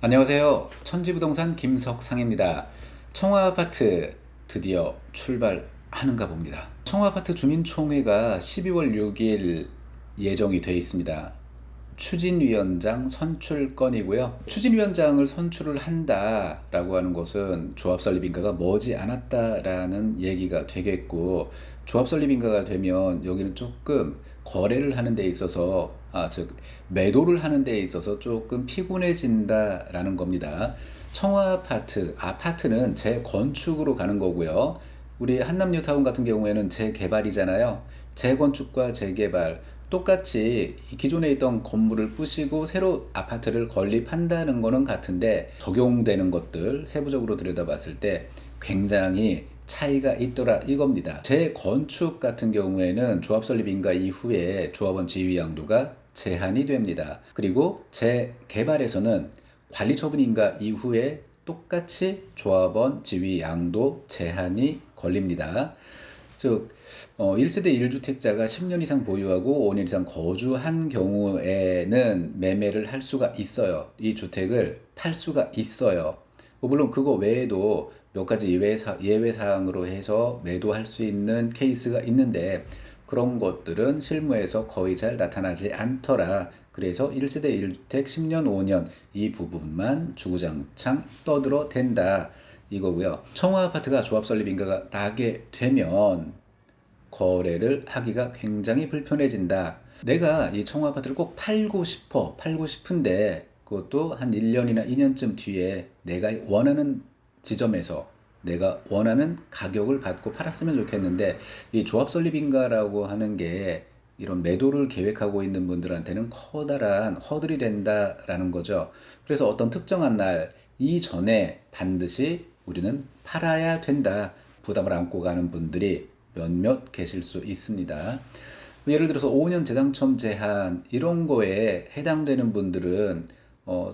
안녕하세요. 천지부동산 김석상입니다. 청와아파트 드디어 출발하는가 봅니다. 청와아파트 주민총회가 12월 6일 예정이 돼 있습니다. 추진위원장 선출 건이고요. 추진위원장을 선출을 한다라고 하는 것은 조합 설립 인가가 머지 않았다라는 얘기가 되겠고, 조합 설립 인가가 되면 여기는 조금 거래를 하는 데 있어서 즉 매도를 하는 데 있어서 조금 피곤해진다라는 겁니다. 아파트는 재건축으로 가는 거고요. 우리 한남뉴타운 같은 경우에는 재개발이잖아요. 재건축과 재개발 똑같이 기존에 있던 건물을 부시고 새로 아파트를 건립한다는 거는 같은데, 적용되는 것들 세부적으로 들여다봤을 때 굉장히 차이가 있더라 이겁니다. 재건축 같은 경우에는 조합 설립 인가 이후에 조합원 지위 양도가 제한이 됩니다. 그리고 재개발에서는 관리 처분 인가 이후에 똑같이 조합원 지위 양도 제한이 걸립니다. 즉 1세대 1주택자가 10년 이상 보유하고 5년 이상 거주한 경우에는 매매를 할 수가 있어요. 이 주택을 팔 수가 있어요. 물론 그거 외에도 몇 가지 예외 사항으로 해서 매도할 수 있는 케이스가 있는데, 그런 것들은 실무에서 거의 잘 나타나지 않더라. 그래서 1세대 1주택 10년 5년 이 부분만 주구장창 떠들어 댄다 이거고요. 청와아파트가 조합 설립 인가가 나게 되면 거래를 하기가 굉장히 불편해진다. 내가 이 청와아파트를 꼭 팔고 싶은데 그것도 한 1년이나 2년쯤 뒤에 내가 원하는 지점에서 내가 원하는 가격을 받고 팔았으면 좋겠는데, 이 조합 설립 인가라고 하는 게 이런 매도를 계획하고 있는 분들한테는 커다란 허들이 된다라는 거죠. 그래서 어떤 특정한 날 이전에 반드시 우리는 팔아야 된다, 부담을 안고 가는 분들이 몇몇 계실 수 있습니다. 예를 들어서 5년 재당첨 제한 이런 거에 해당되는 분들은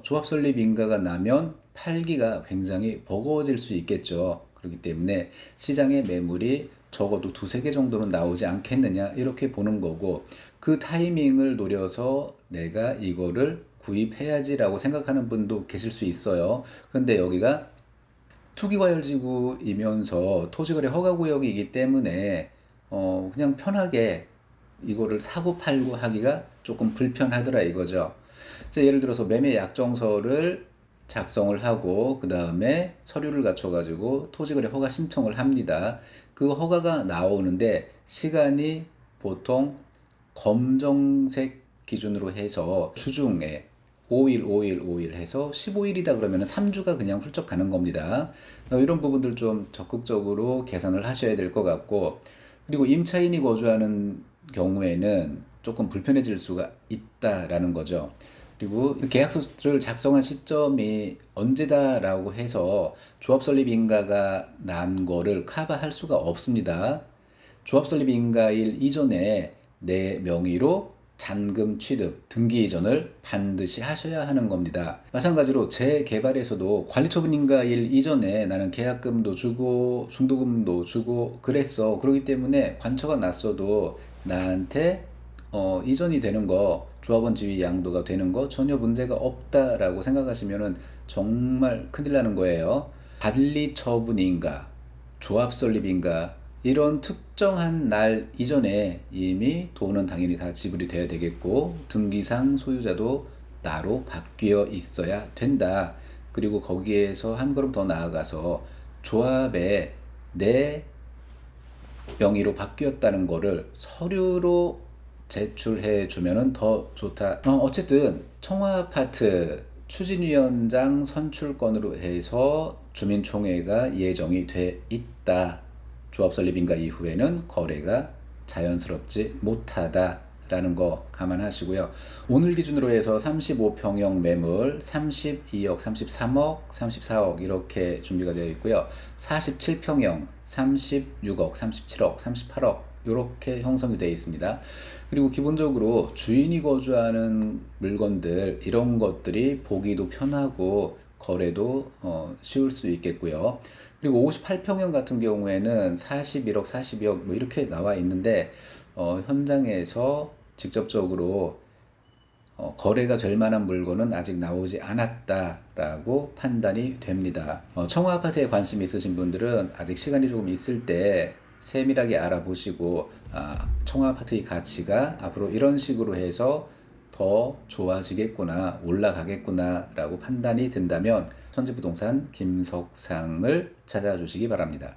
조합 설립 인가가 나면 팔기가 굉장히 버거워질 수 있겠죠. 그렇기 때문에 시장의 매물이 적어도 두세 개 정도는 나오지 않겠느냐 이렇게 보는 거고, 그 타이밍을 노려서 내가 이거를 구입해야지라고 생각하는 분도 계실 수 있어요. 그런데 여기가 투기과열지구이면서 토지거래 허가구역이기 때문에 그냥 편하게 이거를 사고 팔고 하기가 조금 불편하더라 이거죠. 예를 들어서 매매 약정서를 작성을 하고 그 다음에 서류를 갖춰가지고 토지거래 허가 신청을 합니다. 그 허가가 나오는데 시간이 보통 검정색 기준으로 해서 주중에 5일, 5일, 5일 해서 15일이다 그러면 3주가 그냥 훌쩍 가는 겁니다. 이런 부분들 좀 적극적으로 계산을 하셔야 될 것 같고, 그리고 임차인이 거주하는 경우에는 조금 불편해질 수가 있다라는 거죠. 그리고 계약서를 작성한 시점이 언제다라고 해서 조합 설립 인가가 난 거를 커버할 수가 없습니다. 조합 설립 인가일 이전에 내 명의로 잔금 취득, 등기 이전을 반드시 하셔야 하는 겁니다. 마찬가지로 재개발에서도 관리처분인가일 이전에 나는 계약금도 주고 중도금도 주고 그랬어. 그렇기 때문에 관처가 났어도 나한테 이전이 되는 거, 조합원 지위 양도가 되는 거 전혀 문제가 없다라고 생각하시면은 정말 큰일 나는 거예요. 관리처분인가, 조합 설립인가 이런 특정한 날 이전에 이미 돈은 당연히 다 지불이 돼야 되겠고, 등기상 소유자도 나로 바뀌어 있어야 된다. 그리고 거기에서 한 걸음 더 나아가서 조합에 내 명의로 바뀌었다는 거를 서류로 제출해 주면은 더 좋다. 어쨌든 청와아파트 추진위원장 선출건으로 해서 주민총회가 예정이 돼 있다. 조합 설립 인가 이후에는 거래가 자연스럽지 못하다라는 거 감안하시고요. 오늘 기준으로 해서 35평형 매물 32억, 33억, 34억 이렇게 준비가 되어 있고요. 47평형 36억, 37억, 38억 이렇게 형성이 되어 있습니다. 그리고 기본적으로 주인이 거주하는 물건들 이런 것들이 보기도 편하고 거래도 쉬울 수 있겠고요. 그리고 58평형 같은 경우에는 41억, 42억 뭐 이렇게 나와 있는데 현장에서 직접적으로 거래가 될 만한 물건은 아직 나오지 않았다라고 판단이 됩니다. 청호 아파트에 관심 있으신 분들은 아직 시간이 조금 있을 때 세밀하게 알아보시고 청호 아파트의 가치가 앞으로 이런 식으로 해서 더 좋아지겠구나, 올라가겠구나 라고 판단이 든다면 천지부동산 김석상을 찾아주시기 바랍니다.